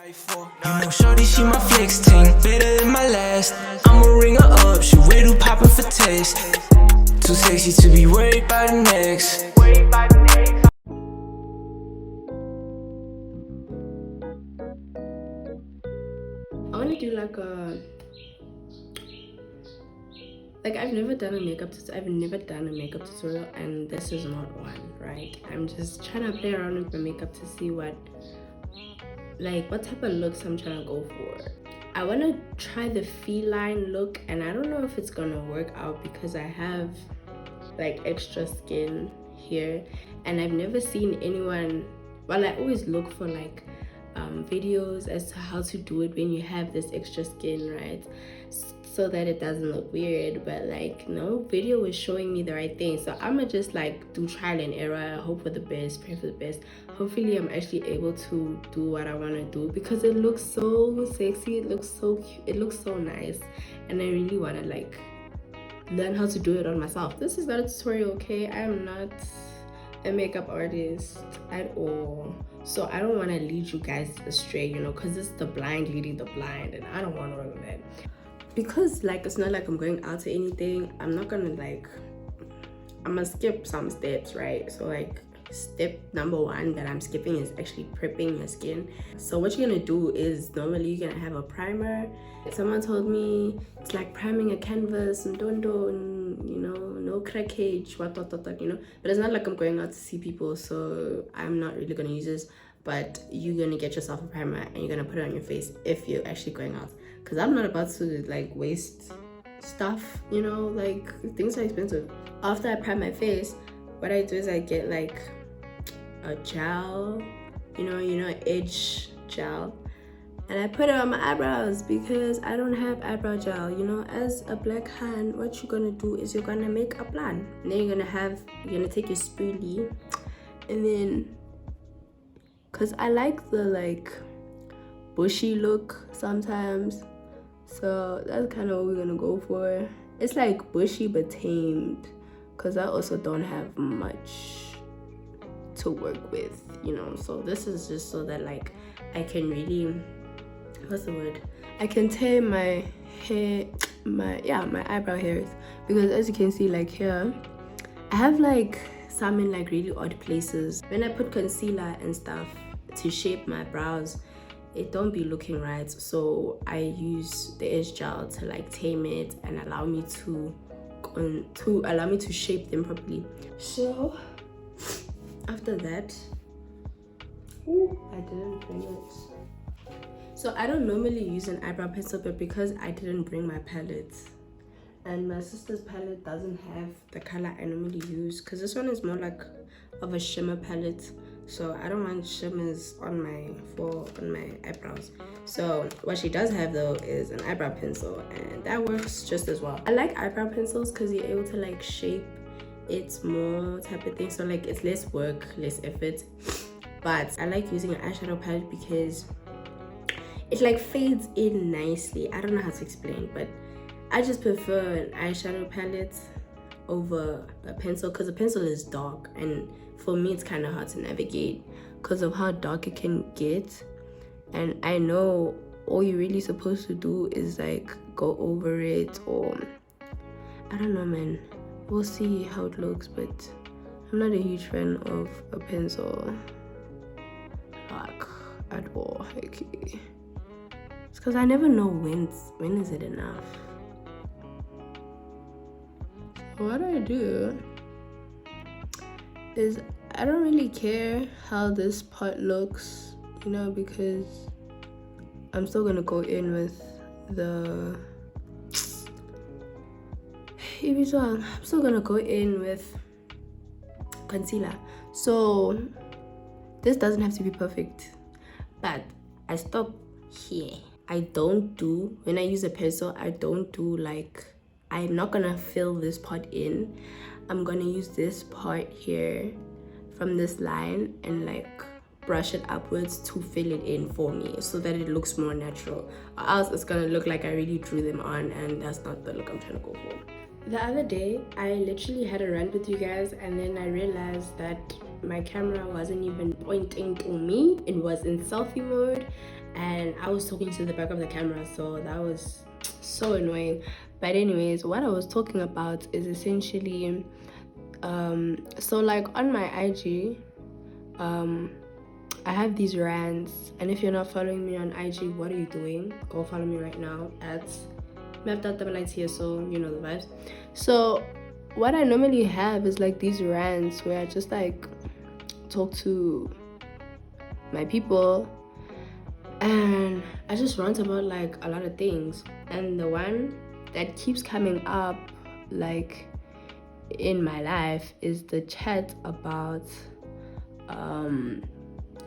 You know, shorty, she my flex ting, better than my last. I'ma ring her up, she way too poppin' for taste. Too sexy to be worried about the next. I want to do I've never done a makeup tutorial, and this is not one, right? I'm just trying to play around with my makeup to see what type of looks I'm trying to go for. I want to try the feline look, and I don't know if it's gonna work out because I have like extra skin here, and I've never seen anyone. Well, I always look for videos as to how to do it when you have this extra skin, right? So that it doesn't look weird, but no video is showing me the right thing. So I'ma just do trial and error, hope for the best, pray for the best. Hopefully I'm actually able to do what I want to do because it looks so sexy, it looks so cute, it looks so nice, and I really want to learn how to do it on myself. This is not a tutorial, okay? I am not a makeup artist at all, so I don't want to lead you guys astray, because it's the blind leading the blind, and I don't want all of that. Because it's not like I'm going out to anything, I'm not gonna I'm gonna skip some steps, right? So step number one that I'm skipping is actually prepping your skin. So what you're gonna do is, normally you're gonna have a primer. Someone told me it's like priming a canvas and no crackage, what, but it's not like I'm going out to see people, so I'm not really gonna use this. But you're gonna get yourself a primer and you're gonna put it on your face if you're actually going out, because I'm not about to waste stuff, things are expensive. After I prime my face, what I do is I get a gel, edge gel, and I put it on my eyebrows because I don't have eyebrow gel. As a black hand, what you're gonna do is you're gonna make a plan, and then you're gonna take your spoolie, and then, because I like the bushy look sometimes, so that's kind of what we're gonna go for. It's bushy but tamed, because I also don't have much to work with, so this is just so that I can really, what's the word, I can tame my hair, my eyebrow hairs, because as you can see here I have some in really odd places. When I put concealer and stuff to shape my brows, it don't be looking right, so I use the edge gel to tame it and allow me to shape them properly. So after that, I didn't bring it. So I don't normally use an eyebrow pencil, but because I didn't bring my palette, and my sister's palette doesn't have the color I normally use, because this one is more of a shimmer palette, so I don't want shimmers on my eyebrows. So what she does have though is an eyebrow pencil, and that works just as well. I like eyebrow pencils because you're able to shape it more type of thing, so it's less work, less effort. But I like using an eyeshadow palette because it fades in nicely. I don't know how to explain, but I just prefer an eyeshadow palette over a pencil, because a pencil is dark, and for me it's kind of hard to navigate because of how dark it can get. And I know all you're really supposed to do is go over it, or I don't know, man, we'll see how it looks. But I'm not a huge fan of a pencil at all. Okay, it's because I never know when is it enough. What I do is I don't really care how this part looks, because I'm still gonna go in with I'm still gonna go in with concealer. So this doesn't have to be perfect, but I stop here. When I use a pencil, I don't do I'm not gonna fill this part in. I'm gonna use this part here from this line and brush it upwards to fill it in for me, so that it looks more natural, or else it's gonna look like I really drew them on, and that's not the look I'm trying to go for. The other day I literally had a rant with you guys, and then I realized that my camera wasn't even pointing to me, it was in selfie mode, and I was talking to the back of the camera, so that was so annoying. But anyways, what I was talking about is essentially so like on my IG, I have these rants, and if you're not following me on IG, what are you doing? Go follow me right now at here, so you know the vibes. So what I normally have is like these rants where I just like talk to my people, and I just rant about like a lot of things. And the one that keeps coming up like in my life is the chat about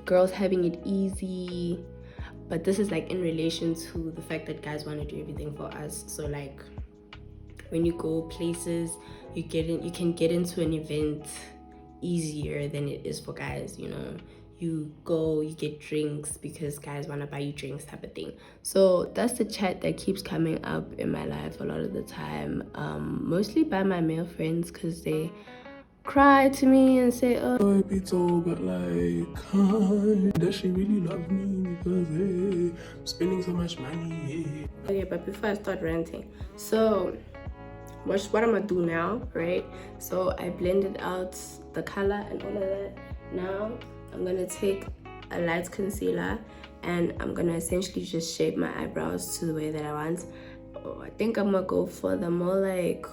girls having it easy, but this is like in relation to the fact that guys want to do everything for us. So like when you go places, you can get into an event easier than it is for guys. You know, you go, you get drinks because guys want to buy you drinks, type of thing. So that's the chat that keeps coming up in my life a lot of the time, mostly by my male friends, because they cry to me and say, oh, I'd be told, but like, does she really love me because hey, I'm spending so much money? Okay, but before I start ranting, so what I'm gonna do now, right? So I blended out the color and all of that. Now I'm gonna take a light concealer and I'm gonna essentially just shape my eyebrows to the way that I want. I think I'm gonna go for the more like,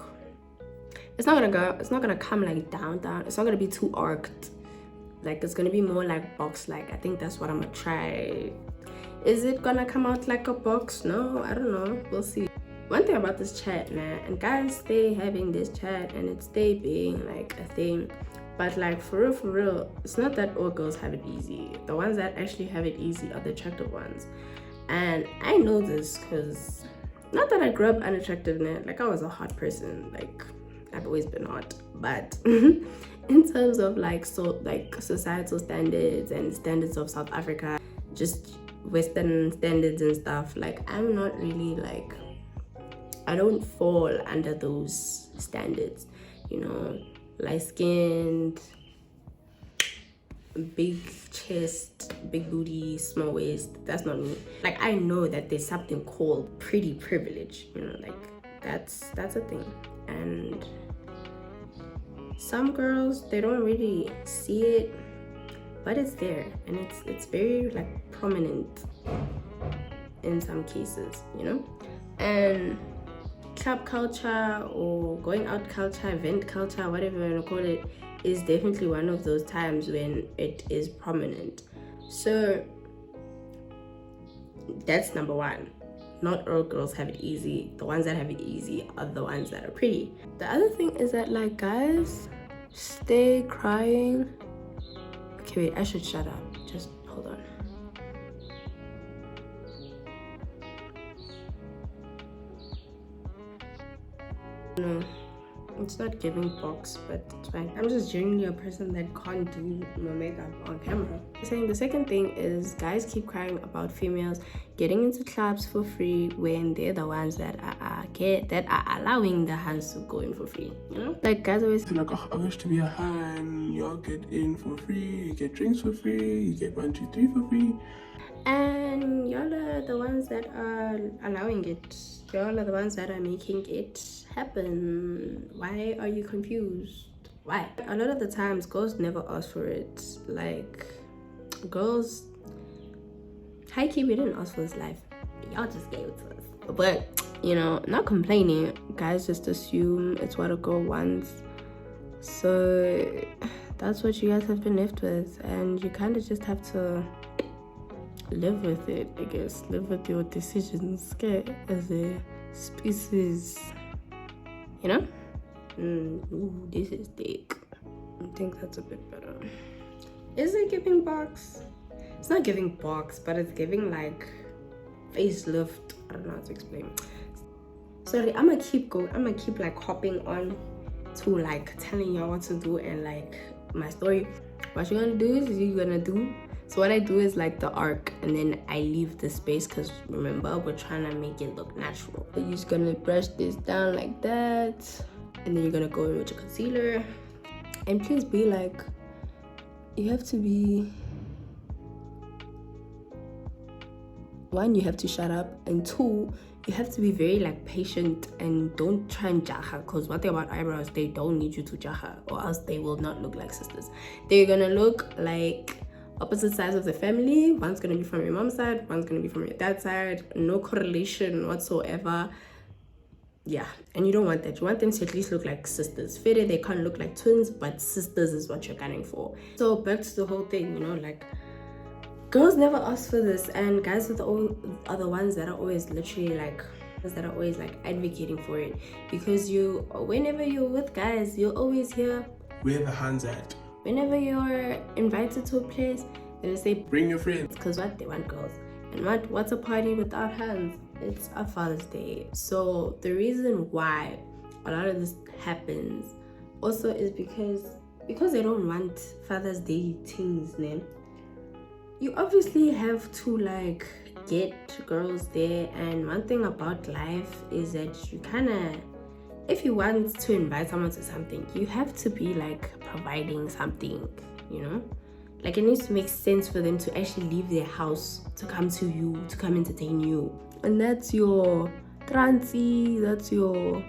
it's not gonna come like down. It's not gonna be too arched. Like it's gonna be more like box like. I think that's what I'm gonna try. Is it gonna come out like a box? No, I don't know. We'll see. One thing about this chat, man, and guys stay having this chat and it stay being like a thing. But like for real, it's not that all girls have it easy. The ones that actually have it easy are the attractive ones. And I know this because not that I grew up unattractive, man. Like I was a hot person. Like I've always been hot, but in terms of like societal standards and standards of South Africa, just Western standards and stuff, like I'm not really like, I don't fall under those standards, you know, light-skinned, big chest, big booty, small waist. That's not me. Like I know that there's something called pretty privilege, you know, like that's a thing. And some girls, they don't really see it, but it's there, and it's very like prominent in some cases, you know. And club culture or going out culture, event culture, whatever you want to call it, is definitely one of those times when it is prominent. So that's number one. Not all girls have it easy. The ones that have it easy are the ones that are pretty. The other thing is that like guys stay crying. Okay, wait, I should shut up. Just hold on. No, it's not giving box, but it's fine. I'm just genuinely a person that can't do my makeup on camera. Saying the second thing is guys keep crying about females getting into clubs for free when they're the ones that are allowing the hands to go in for free, you know. Like guys always Like, I wish to be a hand. Y'all get in for free. You get drinks for free. You get 1, 2, 3 for free. and y'all are the ones that are allowing it. Y'all are the ones that are making it happen. Why are you confused? Why? A lot of the times girls never ask for it. Like girls, high key, we didn't ask for this life, y'all just gave it to us. But you know, not complaining, guys just assume it's what a girl wants, so that's what you guys have been left with, and you kind of just have to live with it, I guess. Live with your decisions, okay, as a species, you know. Ooh, this is thick. I think that's a bit better. Is it giving box? It's not giving box, but it's giving like facelift. I don't know how to explain. Sorry, I'm gonna keep going. I'm gonna keep like hopping on to like telling y'all what to do and like my story. What you're gonna do is you're gonna do. So what I do is like the arc, and then I leave the space because remember we're trying to make it look natural. So you're just gonna brush this down like that, and then you're gonna go in with your concealer. And please be like, you have to be one, you have to shut up, and two, you have to be very like patient and don't try and jaha, because one thing about eyebrows, they don't need you to jaha, or else they will not look like sisters. They're gonna look like opposite sides of the family. One's gonna be from your mom's side, one's gonna be from your dad's side. No correlation whatsoever. Yeah, and you don't want that. You want them to at least look like sisters. Fair, they can't look like twins, but sisters is what you're gunning for. So back to the whole thing, you know, like, girls never ask for this, and guys are the ones that are always literally like, that are always like advocating for it, because whenever you're with guys, you'll always hear, where the hands at? Whenever you're invited to a place, they say, bring your friends. Because what, they want girls. And what's a party without hands? It's a Father's Day. So the reason why a lot of this happens also is because they don't want Father's Day things, man. You obviously have to like get girls there, and one thing about life is that you kind of, if you want to invite someone to something, you have to be like providing something, you know? Like, it needs to make sense for them to actually leave their house to come to you, to come entertain you. And that's your transi, that's your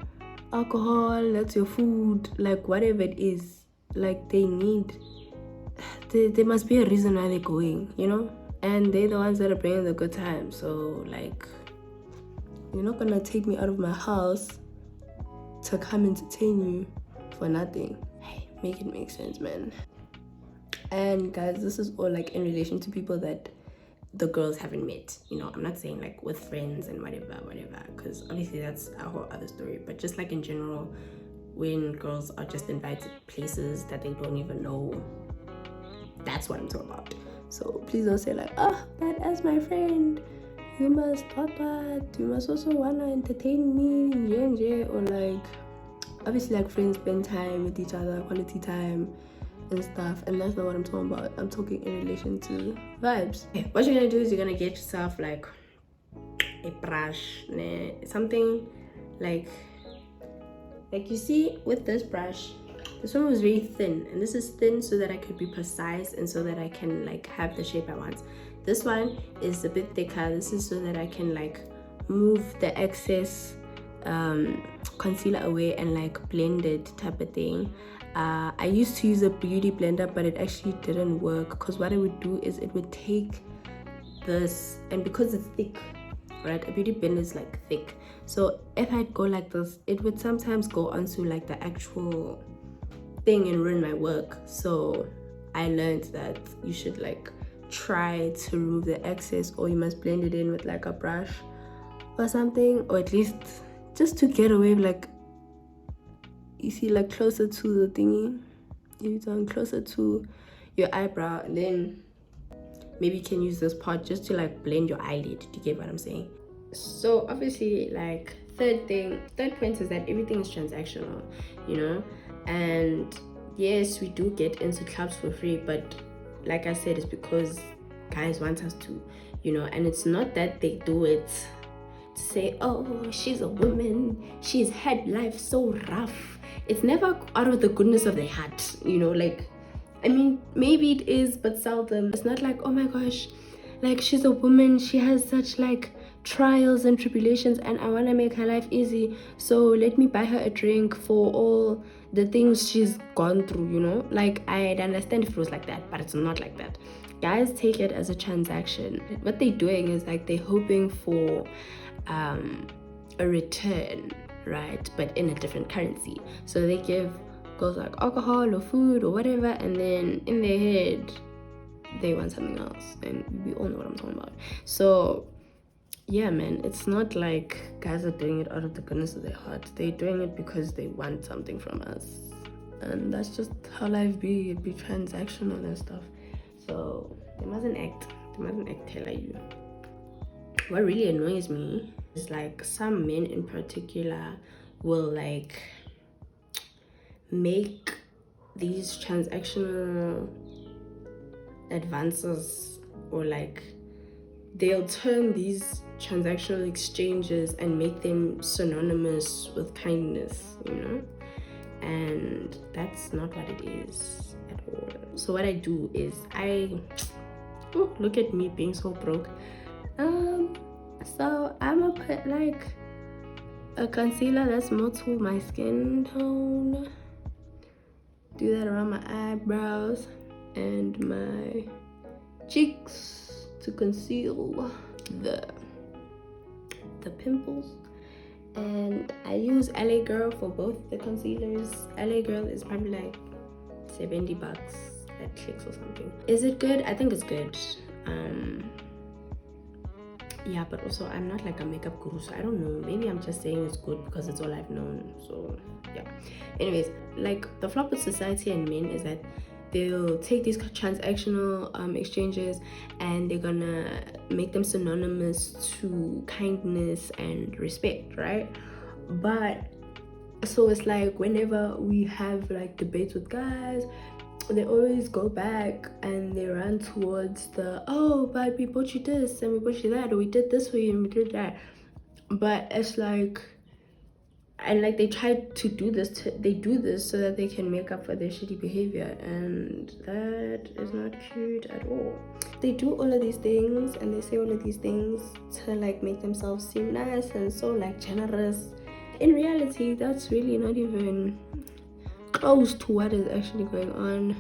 alcohol, that's your food, like whatever it is. Like, they need, there must be a reason why they're going, you know? And they're the ones that are bringing the good time. So like, you're not gonna take me out of my house to come entertain you for nothing. Hey, make it make sense, man. And guys, this is all like in relation to people that the girls haven't met, you know. I'm not saying like with friends and whatever, because obviously that's a whole other story, but just like in general, when girls are just invited places that they don't even know, that's what I'm talking about. So please don't say like, oh, but as my friend, you must you must also wanna entertain me, or like, obviously like friends spend time with each other, quality time and stuff, and that's not what I'm talking about. I'm talking in relation to vibes. Okay, what you're gonna do is you're gonna get yourself like a brush, something like you see with this brush, this one was very thin, and this is thin so that I could be precise and so that I can like have the shape I want. This one is a bit thicker. This is so that I can like move the excess concealer away and like blend it type of thing. I used to use a beauty blender, but it actually didn't work, because what it would do is it would take this, and because it's thick, right, a beauty blender is like thick, so if I'd go like this, it would sometimes go onto like the actual thing and ruin my work. So I learned that you should like try to remove the excess, or you must blend it in with like a brush or something, or at least just to get away with like, you see, like closer to the thingy, you turn closer to your eyebrow, and then maybe you can use this part just to like blend your eyelid. Do you get what I'm saying? So obviously, like, third point is that everything is transactional, you know. And yes, we do get into clubs for free, but like I said, it's because guys want us to, you know. And it's not that they do it to say, oh, she's a woman, she's had life so rough. It's never out of the goodness of their heart, you know. Like, I mean, maybe it is, but seldom. It's not like, oh my gosh, like, she's a woman, she has such like trials and tribulations, and I want to make her life easy, so let me buy her a drink for all the things she's gone through, you know. Like, I'd understand if it was like that, but it's not like that. Guys take it as a transaction. What they're doing is like, they're hoping for a return, right, but in a different currency. So they give girls like alcohol or food or whatever, and then in their head they want something else, and we all know what I'm talking about. So yeah, man, it's not like guys are doing it out of the goodness of their heart. They're doing it because they want something from us, and that's just how life be. It be transactional and stuff. So they mustn't act hella you. What really annoys me is like, some men in particular will like make these transactional advances, or like they'll turn these transactional exchanges and make them synonymous with kindness, you know. And that's not what it is at all. So what I do is look at me being so broke. So I'm gonna put like a concealer that's more to my skin tone. Do that around my eyebrows and my cheeks to conceal the pimples. And I use LA Girl for both the concealers. LA Girl is probably like $70 at Clicks or something. Is it good? I think it's good. Yeah, but also I'm not like a makeup guru, so I don't know. Maybe I'm just saying it's good because it's all I've known. So yeah. Anyways, like the flop with society and men is that they'll take these transactional exchanges and they're gonna make them synonymous to kindness and respect, right? But so it's like whenever we have like debates with guys, they always go back and they run towards the, oh, but we bought you this and we bought you that, or we did this for you and we did that. But it's like, and like they try to do this, they do this so that they can make up for their shitty behavior, and that is not cute at all. They do all of these things and they say all of these things to like make themselves seem nice and so like generous. In reality, that's really not even close to what is actually going on.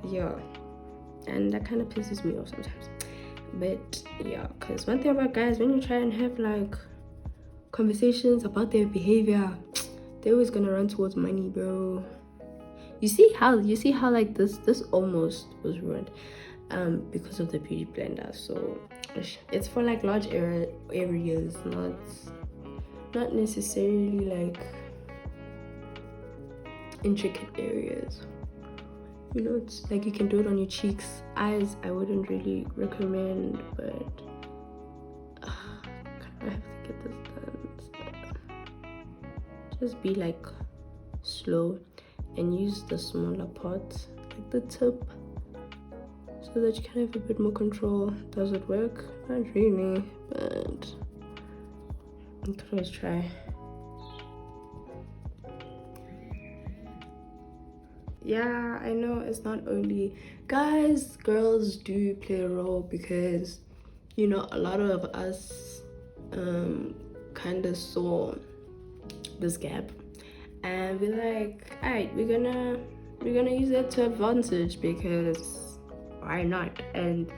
Yeah, and that kind of pisses me off sometimes. But yeah, because one thing about guys, when you try and have like conversations about their behavior, they're always gonna run towards money, bro. You see how like this almost was ruined because of the beauty blender. So it's for like large areas, not necessarily like intricate areas. You know, it's like you can do it on your cheeks. Eyes I wouldn't really recommend, but I have to get this done. So just be like slow and use the smaller part, like the tip, so that you can have a bit more control. Does it work? Not really, but you can always try. Yeah, I know it's not only guys, girls do play a role, because you know a lot of us kind of saw this gap and we're like, all right, we're gonna use that to advantage, because why not? And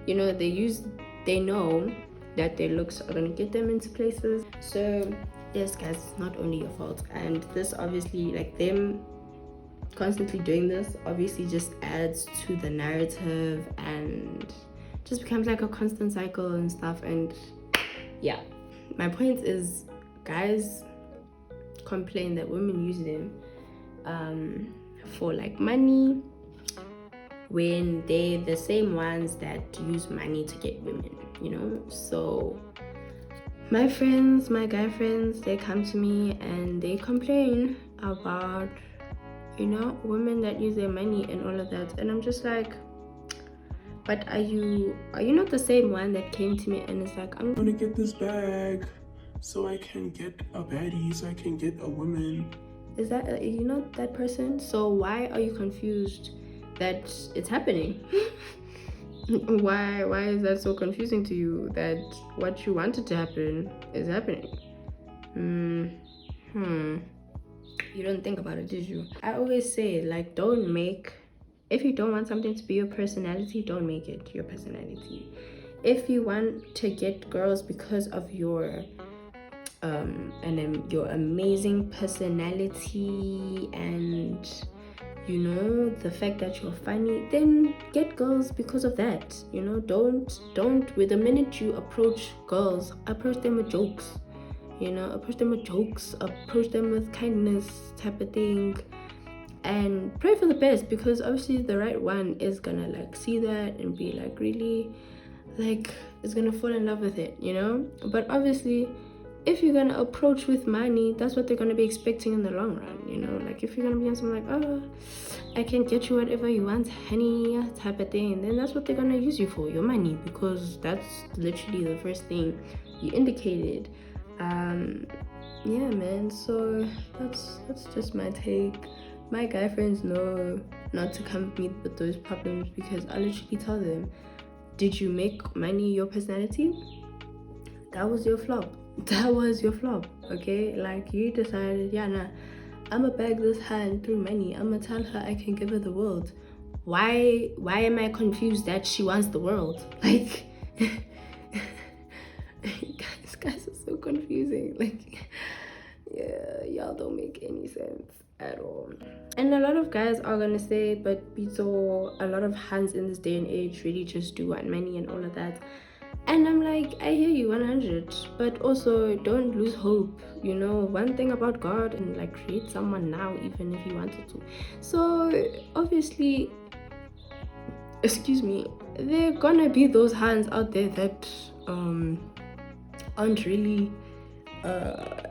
you know, they know that their looks are gonna get them into places. So yes guys, it's not only your fault. And this obviously, like them constantly doing this obviously just adds to the narrative and just becomes like a constant cycle and stuff. And yeah, my point is, guys complain that women use them for like money, when they're the same ones that use money to get women, you know. So my friends, my guy friends, they come to me and they complain about, you know, women that use their money and all of that. And I'm just like, but are you not the same one that came to me and is like, I'm gonna get this bag so I can get a baddie, so I can get a woman? Is that you know that person? So why are you confused that it's happening? Why is that so confusing to you, that what you wanted to happen is happening? You don't think about it, did you? I always say, like, if you don't want something to be your personality, don't make it your personality. If you want to get girls because of your your amazing personality and, you know, the fact that you're funny, then get girls because of that. You know, don't with the minute you approach girls, approach them with jokes. You know, approach them with jokes, approach them with kindness type of thing, and pray for the best, because obviously the right one is gonna like see that and be like really like is gonna fall in love with it, you know. But obviously if you're gonna approach with money, that's what they're gonna be expecting in the long run, you know. Like if you're gonna be on something like, oh, I can get you whatever you want, honey, type of thing, then that's what they're gonna use you for, your money, because that's literally the first thing you indicated. Yeah man, so that's just my take. My guy friends know not to come meet with those problems, because I literally tell them, Did you make money your personality? That was your flop. That was your flop. Okay, like you decided, yeah, nah, I'ma bag this hand through money. I'ma tell her I can give her the world. Why am I confused that she wants the world? Like guys are so confusing. Like, yeah, y'all don't make any sense at all. And a lot of guys are gonna say, but we saw a lot of hands in this day and age really just do want money and all of that. And I'm like, I hear you 100, but also don't lose hope. You know, one thing about God, and like create someone now, even if you wanted to. So obviously, excuse me, there are gonna be those hands out there that aren't really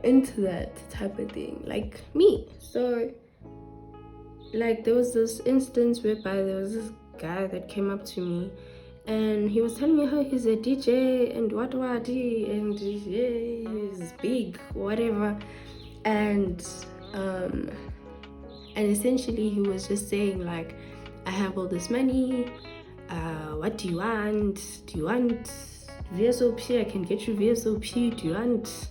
into that type of thing, like me. So like there was this instance whereby there was this guy that came up to me and he was telling me how he's a DJ and what and he's big, whatever. And essentially he was just saying like, I have all this money, what do you want? Do you want VSOP? I can get you VSOP. Do you want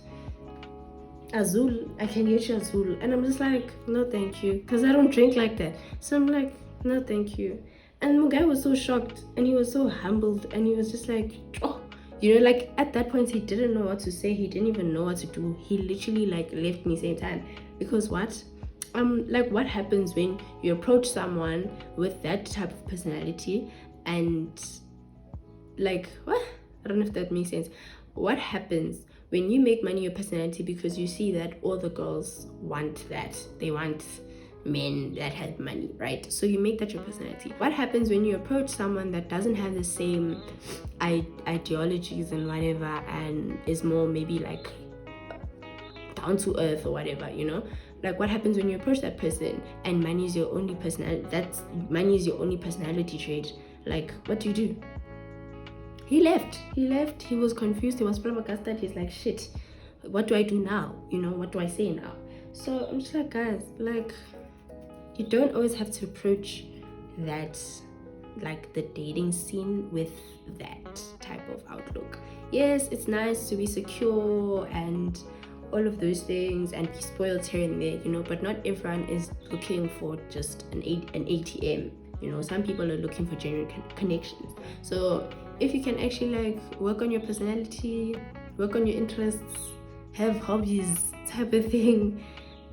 Azul? I can get you Azul. And I'm just like, no thank you, because I don't drink like that. So I'm like, no thank you. And the guy was so shocked and he was so humbled and he was just like, oh, you know, like at that point he didn't know what to say. He didn't even know what to do. He literally like left me same time. Because what? Like what happens when you approach someone with that type of personality and like, what? I don't know if that makes sense. What happens when you make money your personality because you see that all the girls want that? They want men that have money, right? So you make that your personality. What happens when you approach someone that doesn't have the same ideologies and whatever, and is more maybe like down to earth or whatever, you know? Like what happens when you approach that person and money is your only personality? That's money is your only personality trait. Like what do you do? He left. He was confused. He was flabbergasted. He's like, shit, what do I do now? You know, what do I say now? So I'm just like, guys, like, you don't always have to approach that, like the dating scene with that type of outlook. Yes, it's nice to be secure and all of those things and be spoiled here and there, you know, but not everyone is looking for just an ATM. You know, some people are looking for genuine connections. So if you can actually like work on your personality, work on your interests, have hobbies type of thing,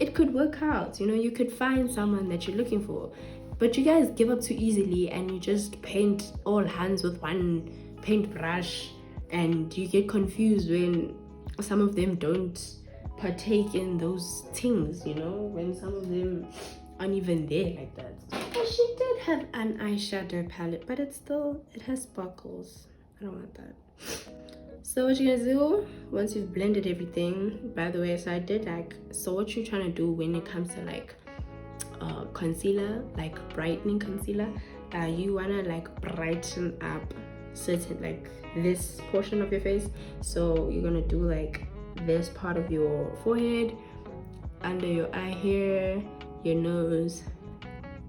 it could work out. You know, you could find someone that you're looking for. But you guys give up too easily and you just paint all hands with one paintbrush and you get confused when some of them don't partake in those things, you know, when some of them aren't even there like that. And she did have an eyeshadow palette, but it has sparkles. I don't want that. So what you're gonna do once you've blended everything, by the way, so I did like, so what you're trying to do when it comes to like concealer, like brightening concealer, you wanna like brighten up certain, like this portion of your face. So you're gonna do like this part of your forehead, under your eye here, your nose,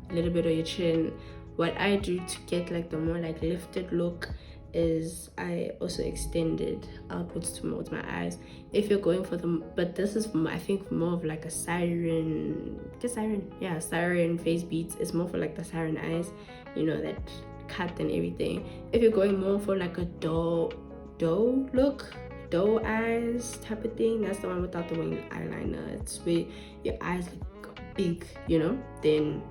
a little bit of your chin. What I do to get like the more like lifted look is I also extended outwards towards my eyes. If you're going for the, but this is I think more of like a siren face beads. It's more for like the siren eyes, you know, that cut and everything. If you're going more for like a doe look, doe eyes type of thing, that's the one without the winged eyeliner. It's where your eyes look big, you know, then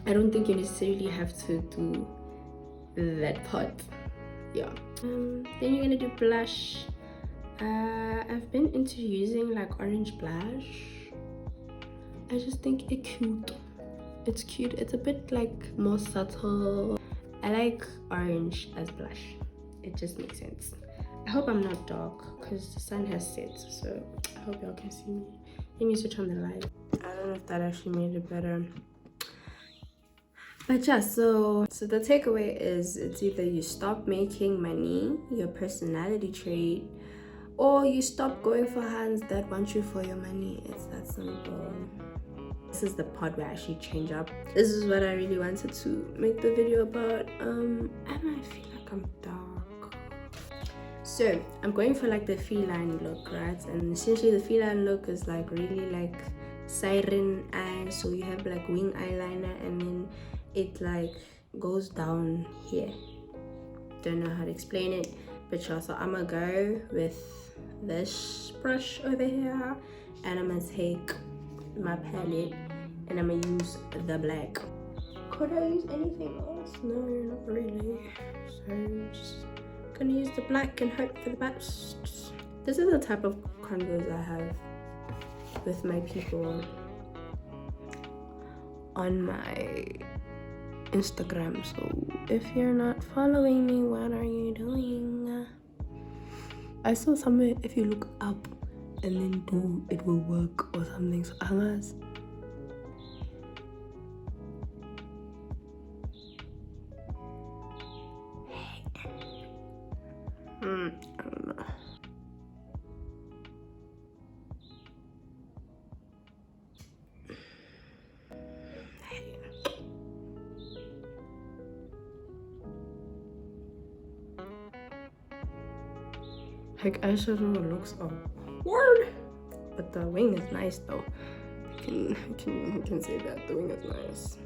I don't think you necessarily have to do that part. Yeah. Then you're gonna do blush. I've been into using like orange blush. I just think it's cute. It's a bit like more subtle. I like orange as blush. It just makes sense. I hope I'm not dark because the sun has set, so I hope y'all can see me. Let me switch on the light. I don't know if that actually made it better. But yeah, so the takeaway is it's either you stop making money, your personality trait, or you stop going for hands that want you for your money. It's that simple. This is the part where I actually change up. This is what I really wanted to make the video about. And I feel like I'm dark. So I'm going for like the feline look, right? And essentially the feline look is like really like siren eyes. So you have like wing eyeliner and then it like goes down here. Don't know how to explain it, but yeah, so I'm gonna go with this brush over here and I'm gonna take my palette and I'm gonna use the black. Could I use anything else? No, not really. So I'm just gonna use the black and hope for the best. This is the type of convos I have with my people on my Instagram. So if you're not following me, what are you doing? I saw somewhere if you look up and then do, it will work or something. So others. I don't know. Like eyeshadow looks awkward, but the wing is nice though. I can say that the wing is nice.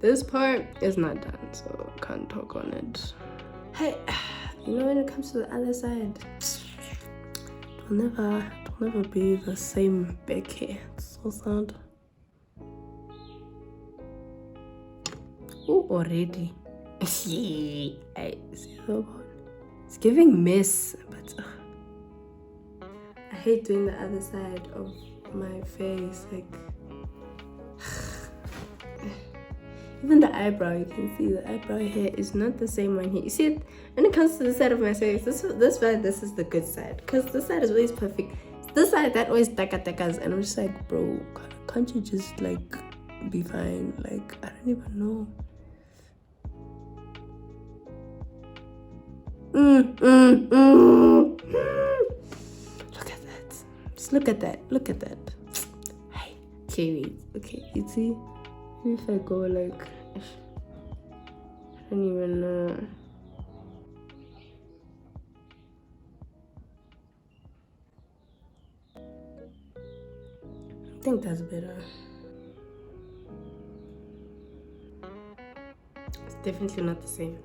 This part is not done, so I can't talk on it. Hey, you know when it comes to the other side, it'll never be the same back here. It's so sad. Oh, already. I see the one. It's giving mess, but I hate doing the other side of my face. Like, even the eyebrow, you can see the eyebrow hair is not the same one here. You see it when it comes to the side of my face. This is the good side, because this side is always perfect. This side that always takas, and I'm just like, bro, can't you just like be fine? Like, I don't even know. Look at that. Just look at that. Look at that. Hey, wait. Okay, you see? If I go like, I don't even know. I think that's better. It's definitely not the same,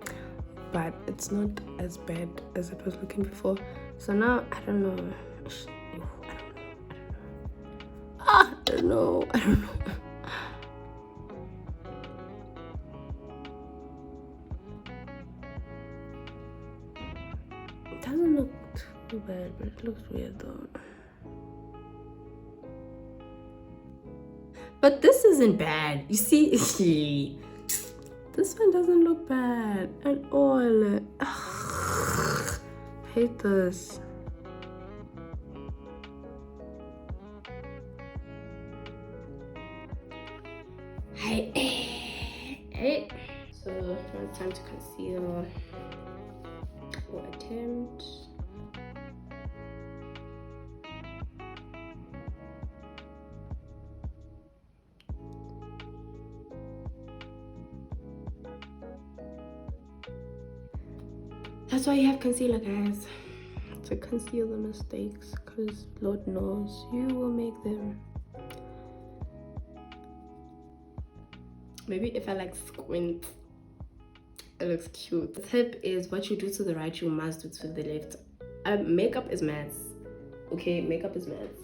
but it's not as bad as it was looking before. So now I don't know. I don't know. It doesn't look too bad, but it looks weird though. But this isn't bad. You see, this one doesn't look bad at all. Ugh, I hate this. Hey. So now it's time to conceal or attempt. That's why you have concealer, guys, to conceal the mistakes, because Lord knows you will make them. Maybe if I like squint, it looks cute. The tip is what you do to the right, you must do to the left. Makeup is maths. Okay, makeup is maths.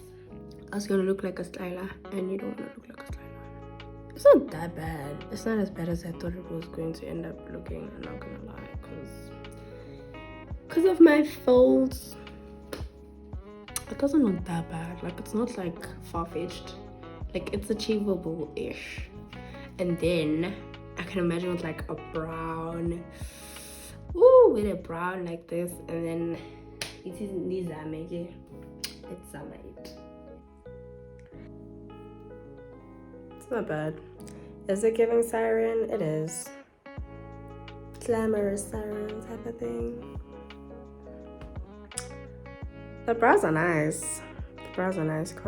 I was gonna look like a styler, and you don't wanna look like a styler. It's not that bad. It's not as bad as I thought it was going to end up looking, I'm not gonna lie, because of my folds. It doesn't look that bad. Like, it's not like far-fetched. Like, it's achievable-ish. And then I can imagine with like a brown, with a brown like this, and then it is nizame. It's samite. It's not bad. Is it giving siren? It is. Glamorous siren type of thing. The brows are nice. Can't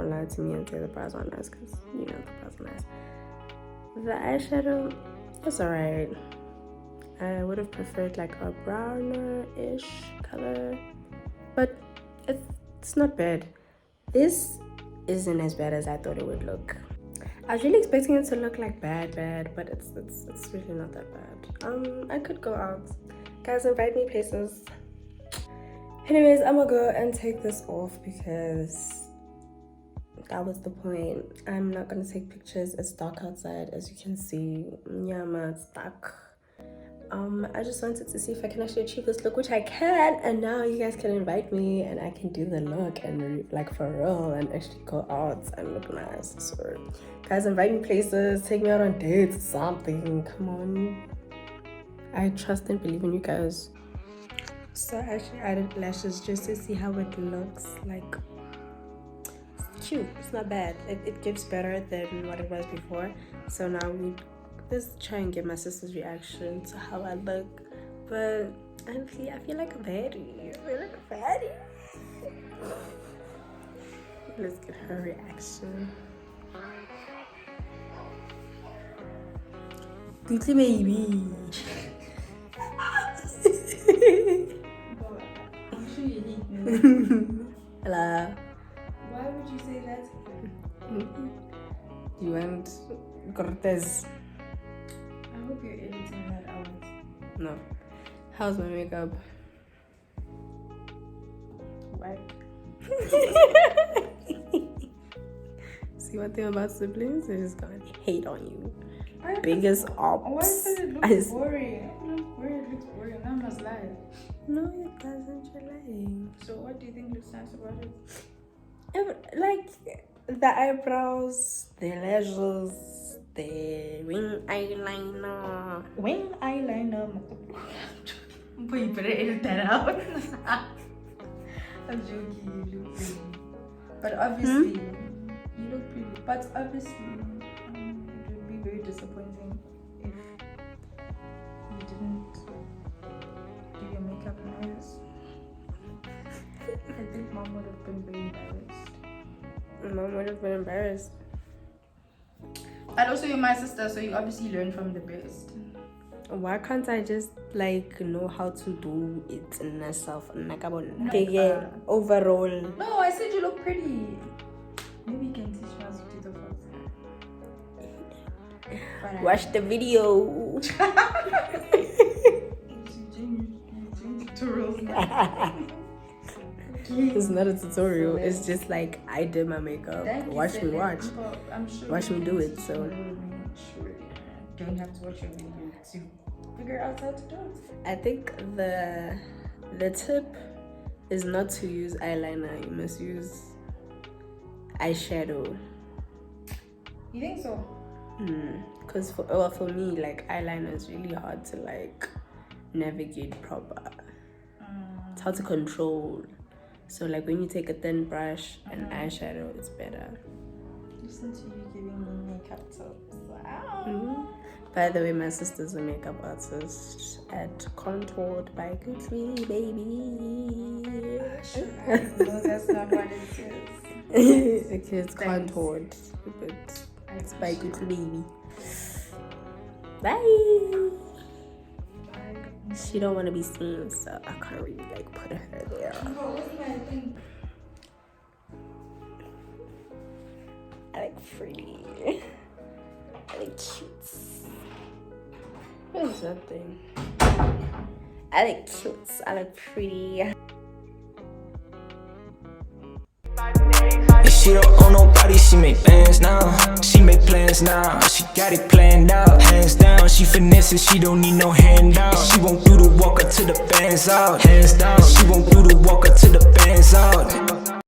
lie to me and say the brows are nice, because you know the brows are nice. The eyeshadow is alright. I would have preferred like a browner-ish color, but it's not bad. This isn't as bad as I thought it would look. I was really expecting it to look like bad, but it's really not that bad. I could go out. Guys, invite me places. Anyways, I'm gonna go and take this off because that was the point. I'm not gonna take pictures. It's dark outside, as you can see. Yeah, man, it's dark. I just wanted to see if I can actually achieve this look, which I can, and now you guys can invite me and I can do the look and like for real and actually go out and look nice. So guys, invite me places, take me out on dates, something. Come on, I trust and believe in you guys. So I actually added lashes just to see how it looks. Like, it's cute, it's not bad. It gives better than what it was before. So now we just try and get my sister's reaction to how I look. But honestly, I feel like a baddie. Let's get her reaction. Gucci baby. Hello. Why would you say that? You want Cortez? I hope you're editing that out. No. How's my makeup? Whack. See, one thing about siblings, they're just gonna hate on you. Biggest ops. Why does it look boring? It looks boring. It looks boring. I must lie. No, it doesn't. You're lying. So what do you think looks nice about it? Like the eyebrows, the lashes, the wing eyeliner. Wing eyeliner. But you better edit that out. I'm joking. You look pretty. But obviously, you look pretty. But obviously, it would be very disappointing if you didn't do your makeup nice. I think mom would have been very embarrassed. Mom would have been embarrassed. And also you're my sister, so you obviously learn from the best. Why can't I just like know how to do it in myself? Overall. No, I said you look pretty. Maybe you can teach me how to do the first. Watch the video. It's not a tutorial. It's just like I did my makeup. Watch me watch. I'm sure watch me do it. So don't have to watch your video to figure out how to do it. I think the tip is not to use eyeliner. You must use eyeshadow. You think so? Because for me, like eyeliner is really hard to like navigate proper. It's hard to control. So like when you take a thin brush and eyeshadow, it's better. Listen to you giving me makeup tips. Wow. By the way, my sister's a makeup artist at Contoured by Gucci baby. No, that's not what it is. Okay, it's Contoured, but it's by Gucci baby. Bye. She don't want to be seen, so I can't really like put her there. I like pretty. I like cute. What is that thing? I like cute. I like pretty. She don't own nobody, she make bands now. She make plans now, she got it planned out. Hands down, she finesses, she don't need no handout. She won't do the walk until the band's out. Hands down, she won't do the walk until the band's out.